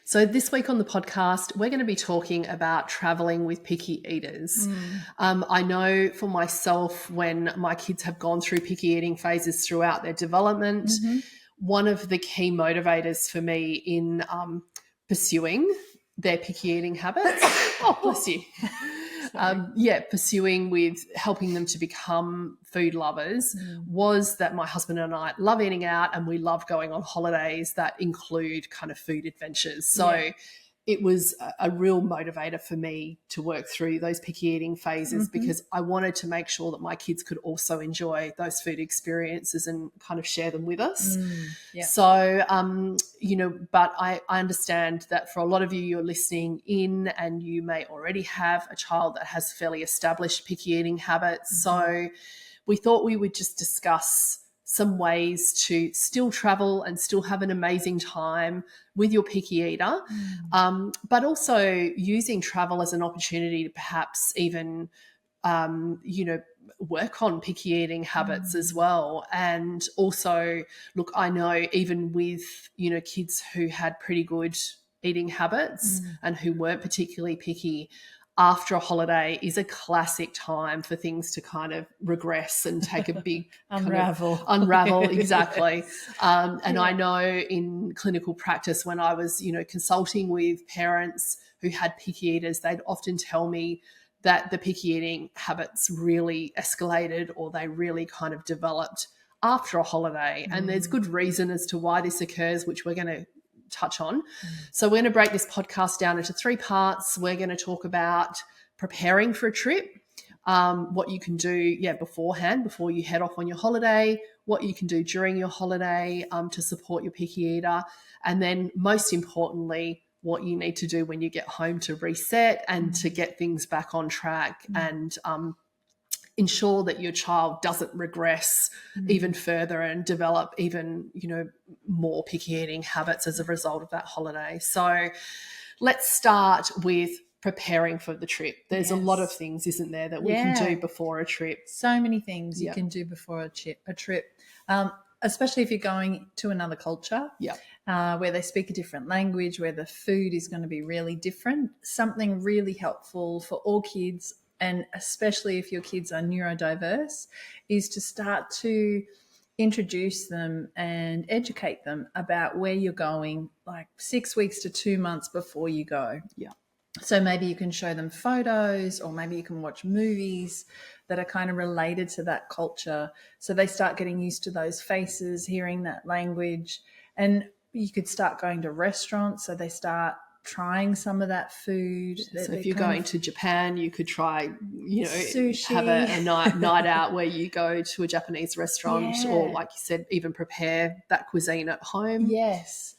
So this week on the podcast, we're going to be talking about traveling with picky eaters. I know for myself, when my kids have gone through picky eating phases throughout their development, one of the key motivators for me in pursuing their picky eating habits, oh, bless you, pursuing with helping them to become food lovers was that my husband and I love eating out and we love going on holidays that include kind of food adventures. So it was a real motivator for me to work through those picky eating phases because I wanted to make sure that my kids could also enjoy those food experiences and kind of share them with us. So, but I understand that for a lot of you, you're listening in and you may already have a child that has fairly established picky eating habits. So we thought we would just discuss some ways to still travel and still have an amazing time with your picky eater, but also using travel as an opportunity to perhaps even, work on picky eating habits as well. And also, look, I know even with, kids who had pretty good eating habits and who weren't particularly picky, after a holiday is a classic time for things to kind of regress and take a big unravel exactly. And I know in clinical practice when I was, consulting with parents who had picky eaters, they'd often tell me that the picky eating habits really escalated or they really kind of developed after a holiday. And there's good reason as to why this occurs, which we're going to touch on. So we're going to break this podcast down into 3 parts. We're going to talk about preparing for a trip, what you can do beforehand, before you head off on your holiday, what you can do during your holiday to support your picky eater, and then most importantly, what you need to do when you get home to reset and to get things back on track and ensure that your child doesn't regress even further and develop even, more picky eating habits as a result of that holiday. So let's start with preparing for the trip. There's a lot of things, isn't there, that we can do before a trip? So many things you can do before a trip, especially if you're going to another culture where they speak a different language, where the food is going to be really different. Something really helpful for all kids, and especially if your kids are neurodiverse, is to start to introduce them and educate them about where you're going, like 6 weeks to 2 months before you go. So maybe you can show them photos, or maybe you can watch movies that are kind of related to that culture, so they start getting used to those faces, hearing that language. And you could start going to restaurants, so they start trying some of that food. So if you're going to Japan, you could try, sushi. Have a night out where you go to a Japanese restaurant or, like you said, even prepare that cuisine at home. Yes.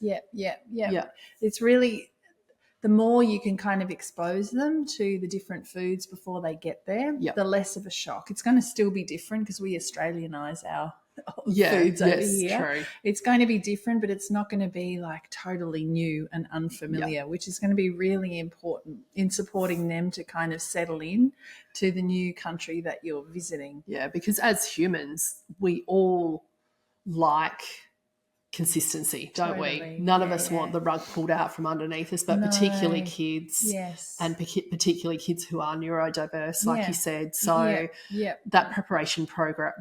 It's really, the more you can kind of expose them to the different foods before they get there, the less of a shock. It's going to still be different because we Australianise our foods over here. True. It's going to be different, but it's not going to be like totally new and unfamiliar, which is going to be really important in supporting them to kind of settle in to the new country that you're visiting. Yeah, because as humans, we all like consistency, don't we? None of us want the rug pulled out from underneath us, but particularly kids, and particularly kids who are neurodiverse, like you said. So that preparation program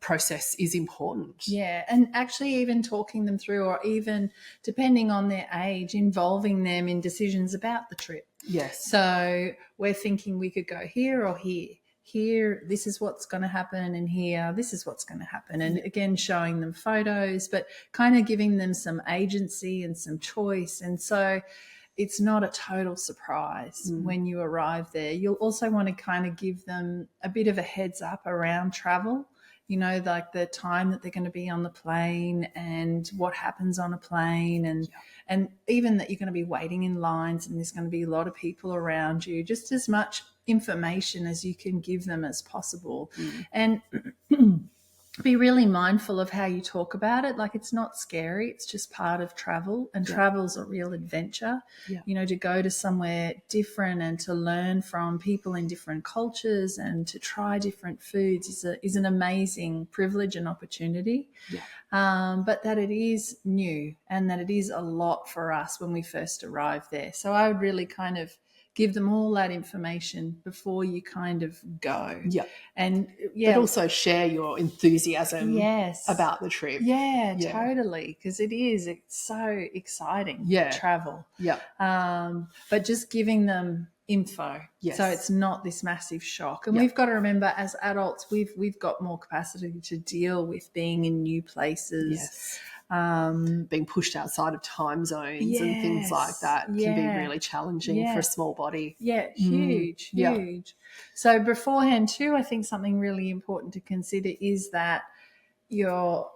process is important. Yeah, and actually even talking them through, or even depending on their age, involving them in decisions about the trip. Yes. So we're thinking we could go here or here. Here, this is what's going to happen, and here, this is what's going to happen. And again, showing them photos, but kind of giving them some agency and some choice. And so it's not a total surprise when you arrive there. You'll also want to kind of give them a bit of a heads up around travel, like the time that they're going to be on the plane and what happens on a plane, and even that you're going to be waiting in lines and there's going to be a lot of people around you. Just as much information as you can give them as possible. And be really mindful of how you talk about it. Like, it's not scary. It's just part of travel, and travel's a real adventure. You know, to go to somewhere different and to learn from people in different cultures and to try different foods is an amazing privilege and opportunity. But that it is new and that it is a lot for us when we first arrive there. So I would really kind of give them all that information before you kind of go. And but also share your enthusiasm about the trip. Totally, because it's so exciting to travel. But just giving them info, so it's not this massive shock. And we've got to remember, as adults, we've got more capacity to deal with being in new places. Being pushed outside of time zones and things like that can be really challenging for a small body. Huge. So beforehand too, I think something really important to consider is that you're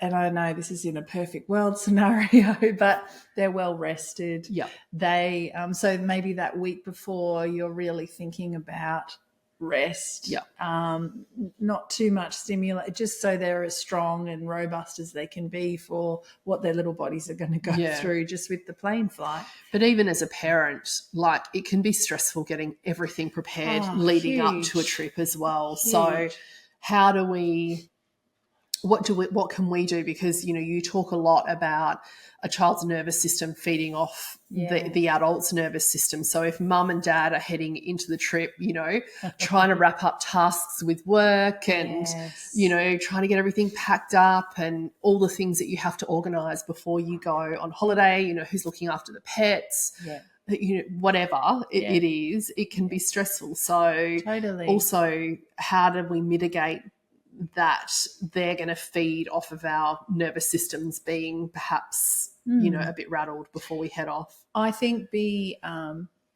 and I know this is in a perfect world scenario, but they're well rested. They so maybe that week before you're really thinking about rest. Not too much stimulate, just so they're as strong and robust as they can be for what their little bodies are going to go through just with the plane flight. But even as a parent, like, it can be stressful getting everything prepared leading up to a trip as well. So how do we what can we do? Because, you know, you talk a lot about a child's nervous system feeding off the adult's nervous system. So if mum and dad are heading into the trip, you know, trying to wrap up tasks with work and, you know, trying to get everything packed up and all the things that you have to organise before you go on holiday, you know, who's looking after the pets, you know, whatever it is, it can be stressful. So also, how do we mitigate that they're going to feed off of our nervous systems being perhaps, you know, a bit rattled before we head off? I think be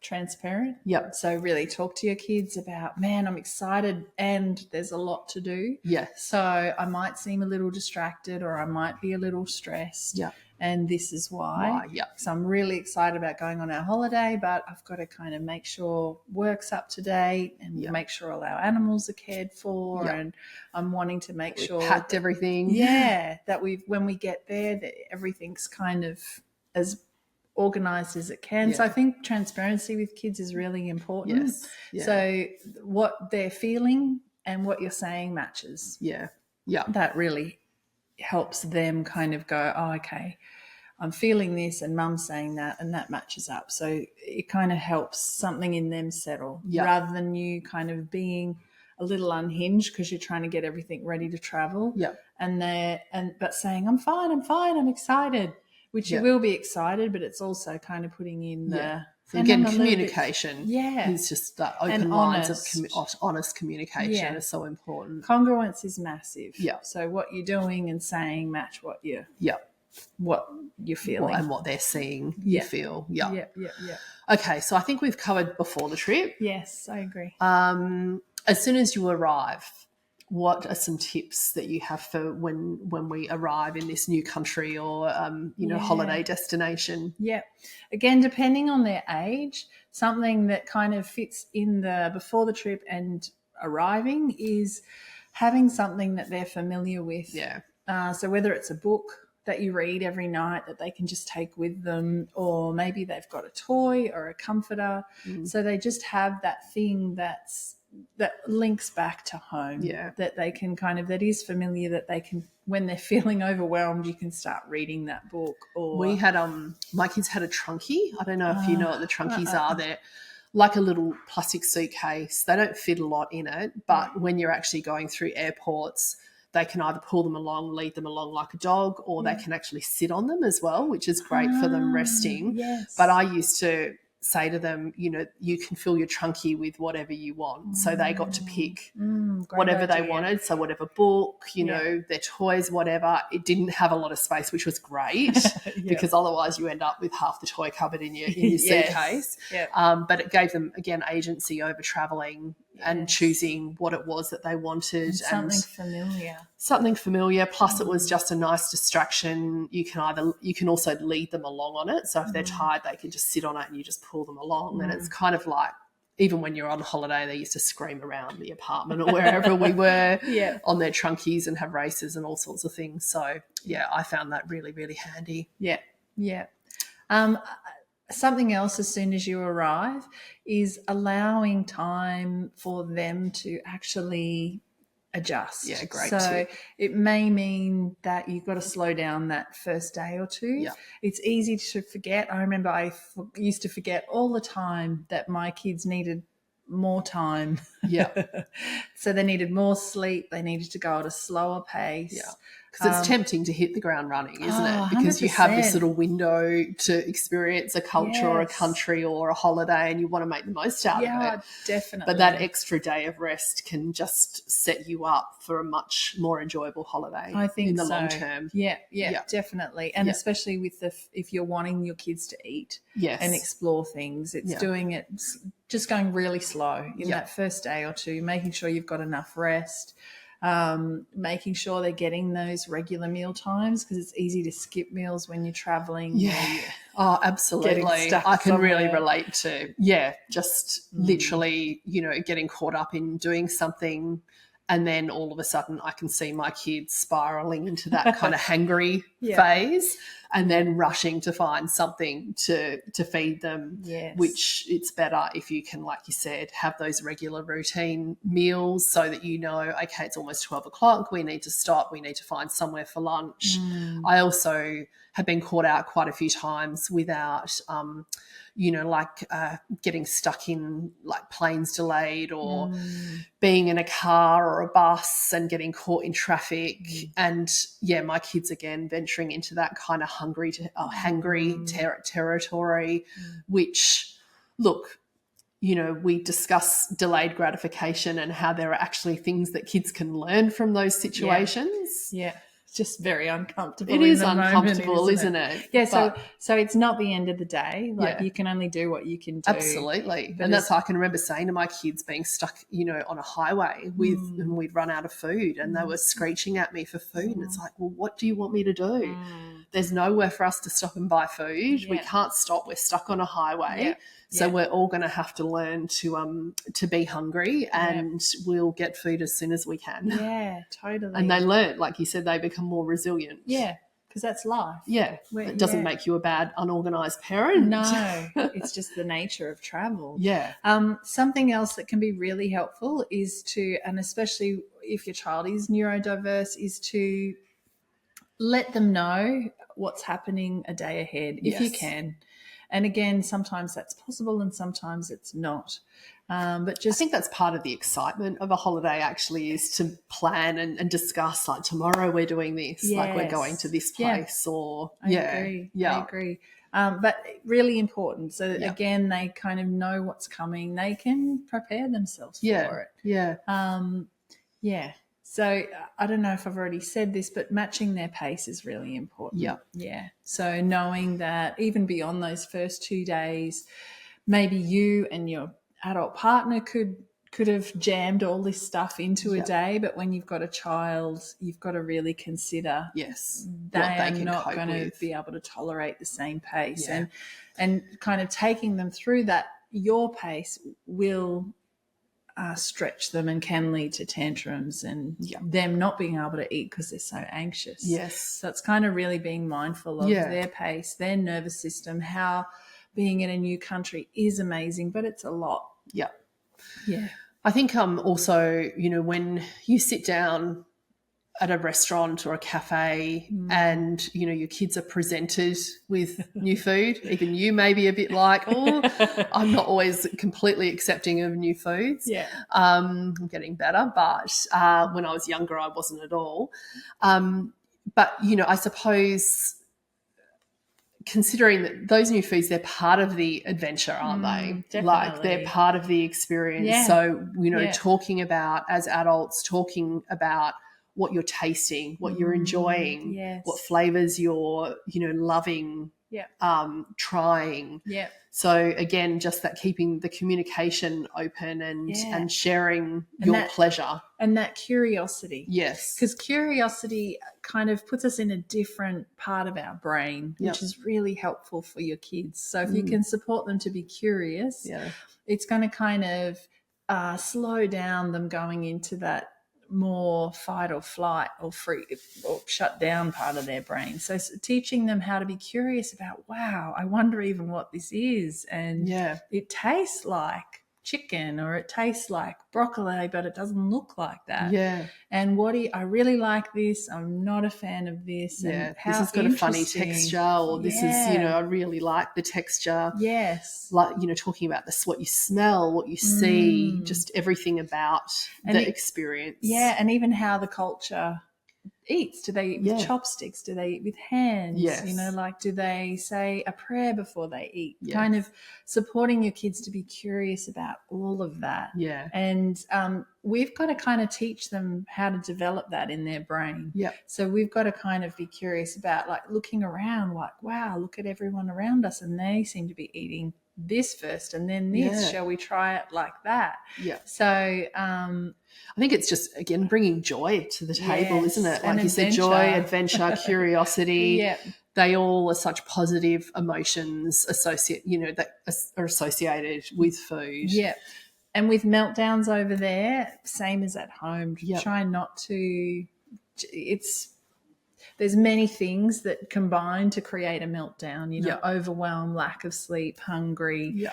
transparent. So really talk to your kids about, man, I'm excited and there's a lot to do. So I might seem a little distracted or I might be a little stressed. And this is why. So I'm really excited about going on our holiday, but I've got to kind of make sure work's up to date and make sure all our animals are cared for. And I'm wanting to make sure packed everything. That when we get there, that everything's kind of as organised as it can. So I think transparency with kids is really important. So what they're feeling and what you're saying matches. That really helps them kind of go, oh, okay, I'm feeling this and mum's saying that and that matches up. So it kind of helps something in them settle rather than you kind of being a little unhinged because you're trying to get everything ready to travel. But saying, I'm fine, I'm excited, which you will be excited, but it's also kind of putting in the... So again, communication is just that open lines of honest communication is so important. Congruence is massive. So what you're doing and saying match what you're feeling. And what they're seeing, you feel. Okay, so I think we've covered before the trip. Yes, I agree. As soon as you arrive, what are some tips that you have for when we arrive in this new country or, holiday destination? Again, depending on their age, something that kind of fits in the before the trip and arriving is having something that they're familiar with. So whether it's a book that you read every night that they can just take with them, or maybe they've got a toy or a comforter. So they just have that thing that links back to home, that they can kind of, that is familiar, that they can, when they're feeling overwhelmed, you can start reading that book. Or we had my kids had a trunkie. I don't know if you know what the trunkies are. They're like a little plastic suitcase. They don't fit a lot in it, but when you're actually going through airports, they can either pull them along, lead them along like a dog, or they can actually sit on them as well, which is great for them resting. But I used to say to them, you know, you can fill your trunkie with whatever you want. So they got to pick whatever they wanted. So whatever book, you know, their toys, whatever. It didn't have a lot of space, which was great because otherwise you end up with half the toy cupboard in your suitcase. But it gave them, again, agency over travelling and choosing what it was that they wanted. And something familiar. Plus it was just a nice distraction. You can also lead them along on it. So if they're tired, they can just sit on it and you just pull them along. And it's kind of like even when you're on holiday, they used to scream around the apartment or wherever we were on their trunkies and have races and all sorts of things. So, I found that really, really handy. Yeah, yeah. Something else as soon as you arrive is allowing time for them to actually adjust. Yeah, great. So too. it may mean that you've got to slow down that first day or two. Yeah. It's easy to forget. I remember I used to forget all the time that my kids needed more time. Yeah. So they needed more sleep. They needed to go at a slower pace. Yeah. Because it's tempting to hit the ground running, isn't it? 100%. Because you have this little window to experience a culture or a country or a holiday, and you want to make the most out of it. Yeah, definitely. But that extra day of rest can just set you up for a much more enjoyable holiday. I think in the so. long term. Yeah, definitely. And especially with if you're wanting your kids to eat and explore things, it's doing it, just going really slow in that first day or two, making sure you've got enough rest. Making sure they're getting those regular meal times, because it's easy to skip meals when you're traveling. Oh, absolutely. I can really relate to, just literally, getting caught up in doing something, and then all of a sudden I can see my kids spiraling into that kind of hangry phase, and then rushing to find something to feed them, which it's better if you can, like you said, have those regular routine meals so that okay, it's almost 12 o'clock, we need to stop, we need to find somewhere for lunch. I also have been caught out quite a few times without getting stuck in like planes delayed or being in a car or a bus and getting caught in traffic. And my kids again venturing into that kind of hangry territory, which, look, we discuss delayed gratification and how there are actually things that kids can learn from those situations. It's just very uncomfortable. It is uncomfortable, isn't it? Yeah, so it's not the end of the day. Like you can only do what you can do. Absolutely. And that's I can remember saying to my kids being stuck, on a highway and we'd run out of food and they were screeching at me for food. And it's like, well, what do you want me to do? There's nowhere for us to stop and buy food. We can't stop. We're stuck on a highway. So we're all going to have to learn to be hungry, and we'll get food as soon as we can. Yeah, totally. And they learn, like you said, they become more resilient. Yeah, because that's life. Yeah, it doesn't make you a bad, unorganised parent. No, it's just the nature of travel. Yeah. Something else that can be really helpful is to, and especially if your child is neurodiverse, is to let them know what's happening a day ahead if you can. And again, sometimes that's possible and sometimes it's not. But I think that's part of the excitement of a holiday actually, is to plan and discuss, like, tomorrow we're doing this, like we're going to this place I agree. But really important. So again, they kind of know what's coming. They can prepare themselves for it. Yeah. So I don't know if I've already said this, but matching their pace is really important. Yeah. So knowing that even beyond those first 2 days, maybe you and your adult partner could have jammed all this stuff into a day, but when you've got a child, you've got to really consider they are not going to be able to tolerate the same pace. And kind of taking them through that, your pace will stretch them and can lead to tantrums and them not being able to eat because they're so anxious. So it's kind of really being mindful of their pace, their nervous system, how being in a new country is amazing, but it's a lot. Yeah. I think also, when you sit down at a restaurant or a cafe and, your kids are presented with new food, even you may be a bit like, oh, I'm not always completely accepting of new foods. I'm getting better, but when I was younger, I wasn't at all. But, I suppose considering that those new foods, they're part of the adventure, aren't they? Definitely. Like, they're part of the experience. So, talking about, as adults, talking about what you're tasting, what you're enjoying, what flavors you're, loving trying. Yeah. So again, just that keeping the communication open and sharing your pleasure. And that curiosity. Yes. Because curiosity kind of puts us in a different part of our brain, which is really helpful for your kids. So if you can support them to be curious, it's going to kind of slow down them going into that more fight or flight or free or shut down part of their brain. So teaching them how to be curious about, wow, I wonder even what this is. And it tastes like chicken, or it tastes like broccoli, but it doesn't look like that. Yeah. And I really like this. I'm not a fan of this. Yeah. And how this has got a funny texture, or this is, I really like the texture. Yes. Like, talking about this, what you smell, what you see, just everything about the experience. Yeah. And even how the culture eats. Do they eat with chopsticks? Do they eat with hands? Yes. Do they say a prayer before they eat? Yes. Kind of supporting your kids to be curious about all of that. Yeah. And we've got to kind of teach them how to develop that in their brain. Yeah. So we've got to kind of be curious about, like, looking around, like, wow, look at everyone around us, and they seem to be eating this first and then this. Shall we try it like that? Yeah. So I think it's just, again, bringing joy to the table, isn't it? Like you said, joy, adventure, curiosity. They all are such positive emotions that are associated with food. Yeah. And with meltdowns over there, same as at home. Try not to there's many things that combine to create a meltdown, overwhelm, lack of sleep, hungry.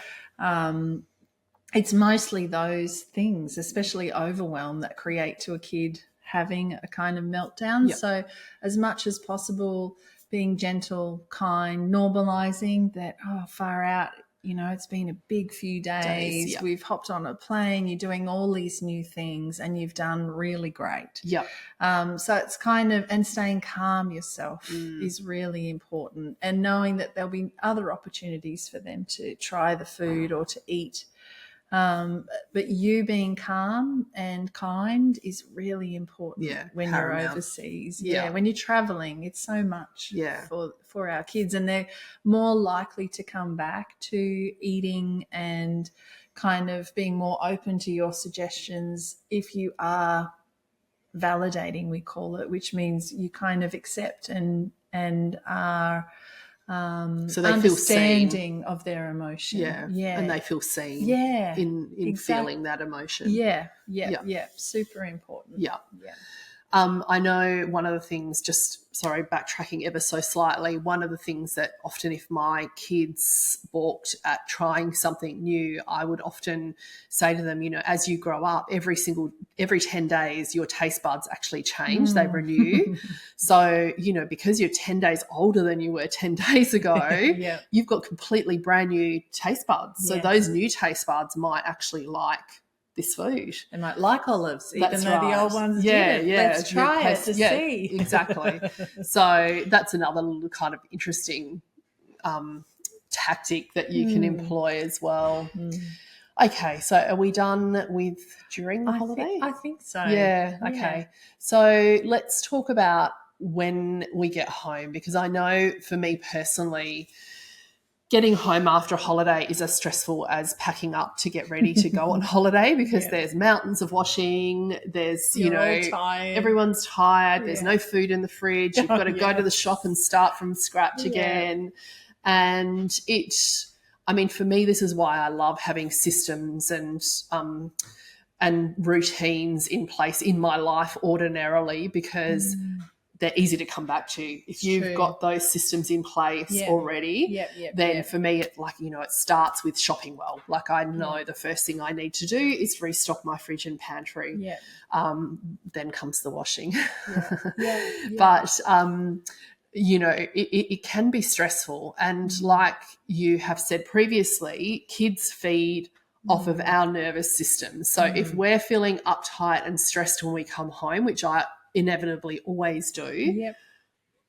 It's mostly those things, especially overwhelm, that create to a kid having a kind of meltdown. So as much as possible, being gentle, kind, normalizing that, far out, it's been a big few days. We've hopped on a plane, you're doing all these new things and you've done really great. So it's kind of, and staying calm yourself is really important, and knowing that there'll be other opportunities for them to try the food or to eat. But you being calm and kind is really important when you're overseas. When you're traveling, it's so much for our kids, and they're more likely to come back to eating and kind of being more open to your suggestions if you are validating, we call it, which means you kind of accept and are so they understanding feel of their emotion. And they feel seen in feeling that emotion. Super important. I know one of the things, backtracking ever so slightly, one of the things that often, if my kids balked at trying something new, I would often say to them, as you grow up, every 10 days, your taste buds actually change, they renew. So, because you're 10 days older than you were 10 days ago, you've got completely brand new taste buds. So those new taste buds might actually like this food. They might like olives, even though the old ones didn't. Let's try it to see. Exactly. So that's another little kind of interesting tactic that you can employ as well. Okay, so are we done with during the holiday? I think so. Yeah, okay. So let's talk about when we get home, because I know for me personally, getting home after a holiday is as stressful as packing up to get ready to go on holiday, because there's mountains of washing, there's, everyone's tired, there's no food in the fridge, you've got to go to the shop and start from scratch again. And for me, this is why I love having systems and routines in place in my life ordinarily, because they're easy to come back to. If you've got those systems in place already, then for me, it starts with shopping well. Like, I know the first thing I need to do is restock my fridge and pantry. Then comes the washing. But, it can be stressful. And like you have said previously, kids feed off of our nervous system. So if we're feeling uptight and stressed when we come home, which I inevitably always do,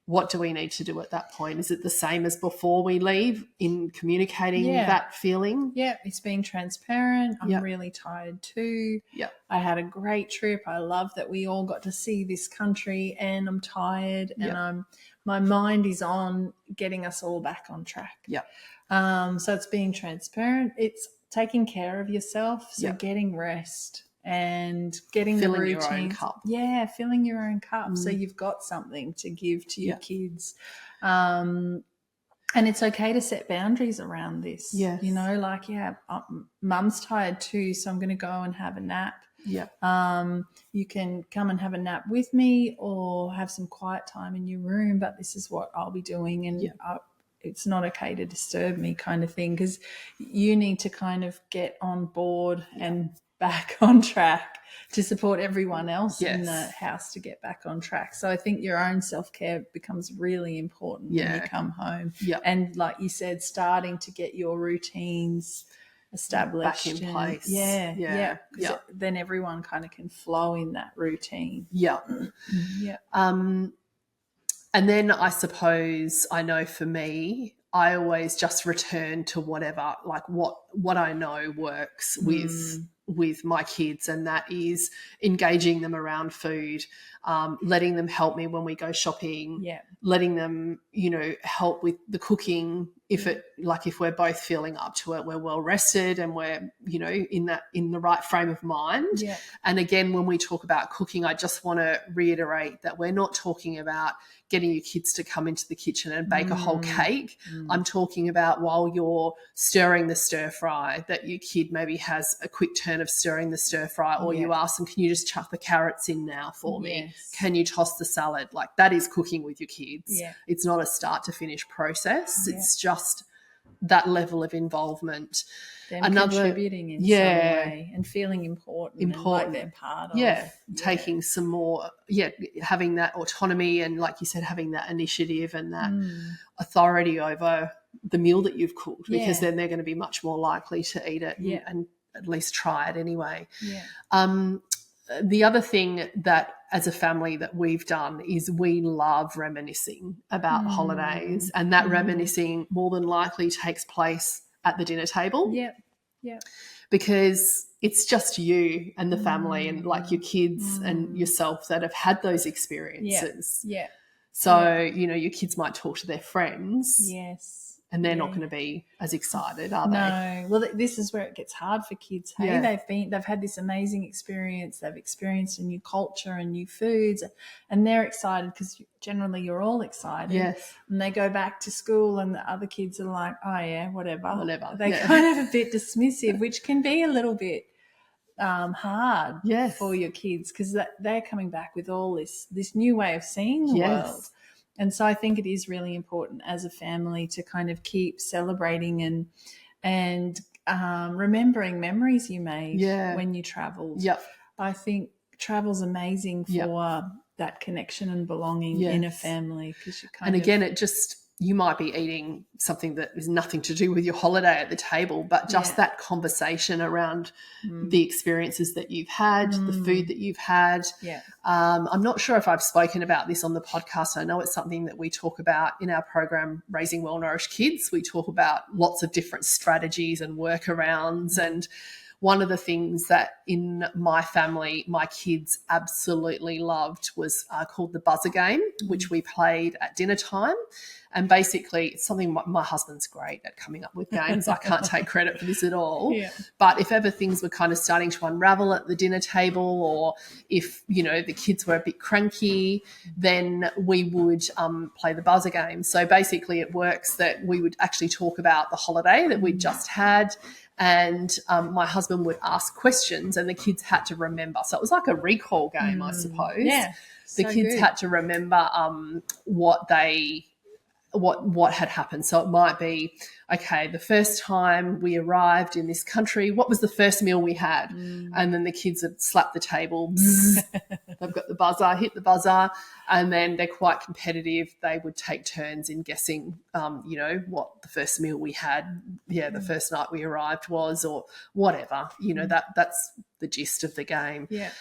what do we need to do at that point? Is it the same as before we leave in communicating that feeling? Yeah, it's being transparent. I'm really tired too. Yeah. I had a great trip. I love that we all got to see this country, and I'm tired and my mind is on getting us all back on track. Yeah. So it's being transparent. It's taking care of yourself. So getting rest and getting filling the routine. Your own cup. Yeah, filling your own cup. So you've got something to give to your kids. And it's okay to set boundaries around this. Yes. You know, like, mum's tired too, so I'm going to go and have a nap. Yeah. You can come and have a nap with me or have some quiet time in your room, but this is what I'll be doing, and it's not okay to disturb me, kind of thing, because you need to kind of get on board and back on track to support everyone else in the house to get back on track. So I think your own self-care becomes really important when you come home. Yeah. And like you said, starting to get your routines established. Back in place. Yeah. Then everyone kind of can flow in that routine. Yeah. Yeah. And then I suppose, I know for me, I always just return to whatever, like what I know works with my kids, and that is engaging them around food, letting them help me when we go shopping, letting them, help with the cooking. If we're both feeling up to it, we're well rested and we're, in the right frame of mind. Yeah. And again, when we talk about cooking, I just want to reiterate that we're not talking about getting your kids to come into the kitchen and bake a whole cake. I'm talking about while you're stirring the stir fry, that your kid maybe has a quick turn of stirring the stir fry, or you ask them, can you just chuck the carrots in now for me? Can you toss the salad? Like, that is cooking with your kids. Yeah. It's not a start to finish process. It's just that level of involvement. Them contributing in some way and feeling important. And like they're part of. Taking some more, having that autonomy and, like you said, having that initiative and that authority over the meal that you've cooked, because then they're going to be much more likely to eat it and at least try it anyway. Yeah. The other thing that as a family that we've done is we love reminiscing about holidays, and that reminiscing more than likely takes place at the dinner table. Yeah. Yeah. Because it's just you and the family and like your kids and yourself that have had those experiences. Yeah. So, your kids might talk to their friends. Yes. And they're not going to be as excited, are they? No. Well, this is where it gets hard for kids. Hey, Yeah. they've had this amazing experience. They've experienced a new culture and new foods, and they're excited because generally you're all excited. Yes. And they go back to school, and the other kids are like, "Oh yeah, whatever." They Yeah. kind of a bit dismissive, which can be a little bit hard for your kids, because they're coming back with all this new way of seeing the world. And so I think it is really important as a family to kind of keep celebrating and remembering memories you made when you travelled. Yep. I think travel's amazing for that connection and belonging in a family, because you kind of, again, you might be eating something that is nothing to do with your holiday at the table, but just that conversation around the experiences that you've had, the food that you've had. Yeah. I'm not sure if I've spoken about this on the podcast. I know it's something that we talk about in our program, Raising Well-Nourished Kids. We talk about lots of different strategies and workarounds, and one of the things that in my family my kids absolutely loved was called the buzzer game, which we played at dinner time. And basically it's something my husband's great at coming up with games. I can't take credit for this at all. Yeah. But if ever things were kind of starting to unravel at the dinner table, or if, the kids were a bit cranky, then we would play the buzzer game. So basically it works that we would actually talk about the holiday that we'd just had, and my husband would ask questions and the kids had to remember. So it was like a recall game, I suppose. Yeah. The kids had to remember what had happened. So it might be, okay, the first time we arrived in this country, what was the first meal we had? And then the kids would slap the table. They've got the buzzer, hit the buzzer, and then they're quite competitive. They would take turns in guessing, what the first meal we had, the first night we arrived was, or whatever. That's the gist of the game. Yeah.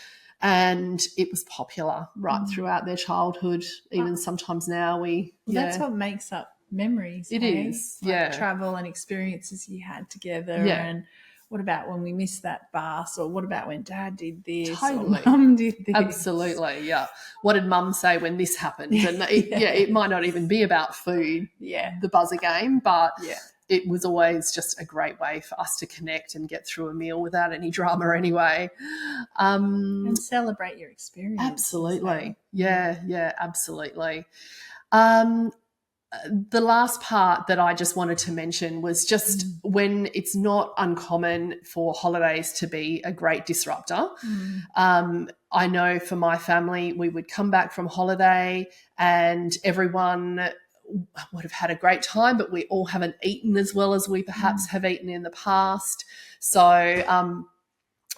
And it was popular right throughout their childhood. Even sometimes now that's what makes up memories. It is, like travel and experiences you had together. And what about when we missed that bus, or what about when Dad did this, totally, or Mum did this? Absolutely, yeah. What did Mum say when this happened? And it might not even be about food, the buzzer game, but it was always just a great way for us to connect and get through a meal without any drama anyway. And celebrate your experience. Absolutely. Yeah, absolutely. The last part that I just wanted to mention was just when it's not uncommon for holidays to be a great disruptor. I know for my family, we would come back from holiday and everyone would have had a great time, but we all haven't eaten as well as we perhaps have eaten in the past. So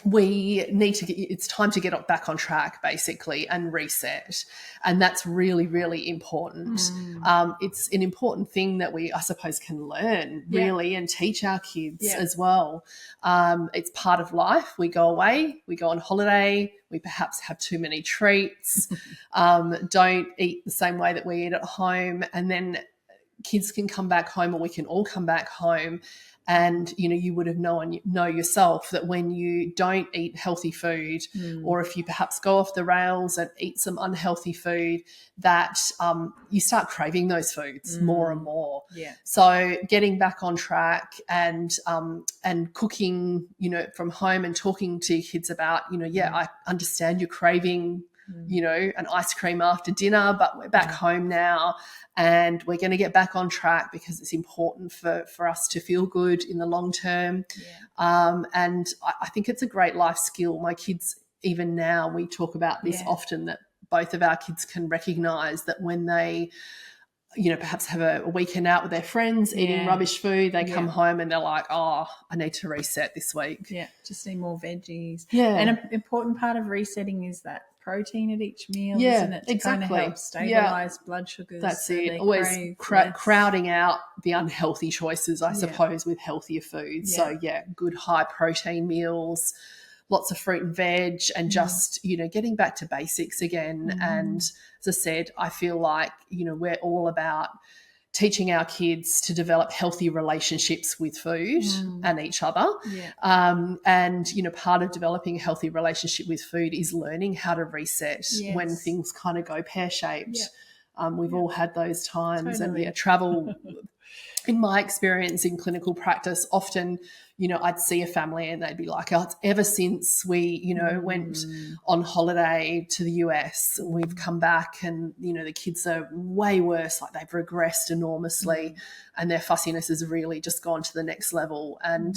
it's time to get back on track basically and reset. And that's really, really important. It's an important thing that we, I suppose, can learn really and teach our kids as well. It's part of life. We go away, we go on holiday, we perhaps have too many treats, don't eat the same way that we eat at home. And then kids can come back home, or we can all come back home. And, you would have know yourself that when you don't eat healthy food, or if you perhaps go off the rails and eat some unhealthy food, that you start craving those foods more and more. So getting back on track and cooking, from home and talking to your kids about, I understand you're craving, an ice cream after dinner, but we're back home now. And we're going to get back on track because it's important for us to feel good in the long term. And I think it's a great life skill. My kids, even now, we talk about this often, that both of our kids can recognise that when they, perhaps have a weekend out with their friends eating rubbish food, they come home and they're like, oh, I need to reset this week. Just need more veggies. And an important part of resetting is that protein at each meal, isn't it? To kind of help stabilise blood sugars. That's it. Always crowding out the unhealthy choices, I suppose, with healthier foods. So, good high protein meals, lots of fruit and veg, and just, getting back to basics again. And as I said, I feel like, we're all about teaching our kids to develop healthy relationships with food and each other. And, part of developing a healthy relationship with food is learning how to reset when things kind of go pear-shaped. We've all had those times. And travel, in my experience in clinical practice, often, I'd see a family and they'd be like, oh, it's ever since we, went on holiday to the US, and we've come back and, the kids are way worse, like they've regressed enormously and their fussiness has really just gone to the next level. And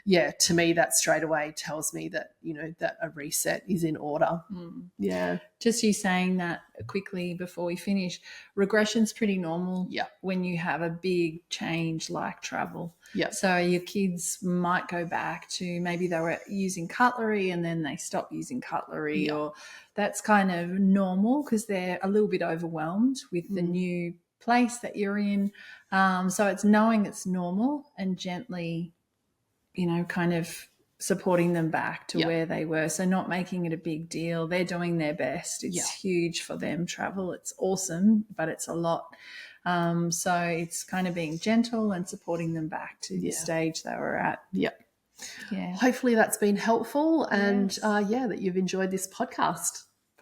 to me, that straight away tells me that, that a reset is in order. Just you saying that quickly before we finish, regression's pretty normal when you have a big change like travel. So your kids might go back to maybe they were using cutlery and then they stop using cutlery, or that's kind of normal because they're a little bit overwhelmed with the new place that you're in. So it's knowing it's normal and gently, kind of supporting them back to where they were. So not making it a big deal. They're doing their best. It's huge for them. Travel, it's awesome, but it's a lot. So it's kind of being gentle and supporting them back to the stage they were at. Hopefully that's been helpful and that you've enjoyed this podcast.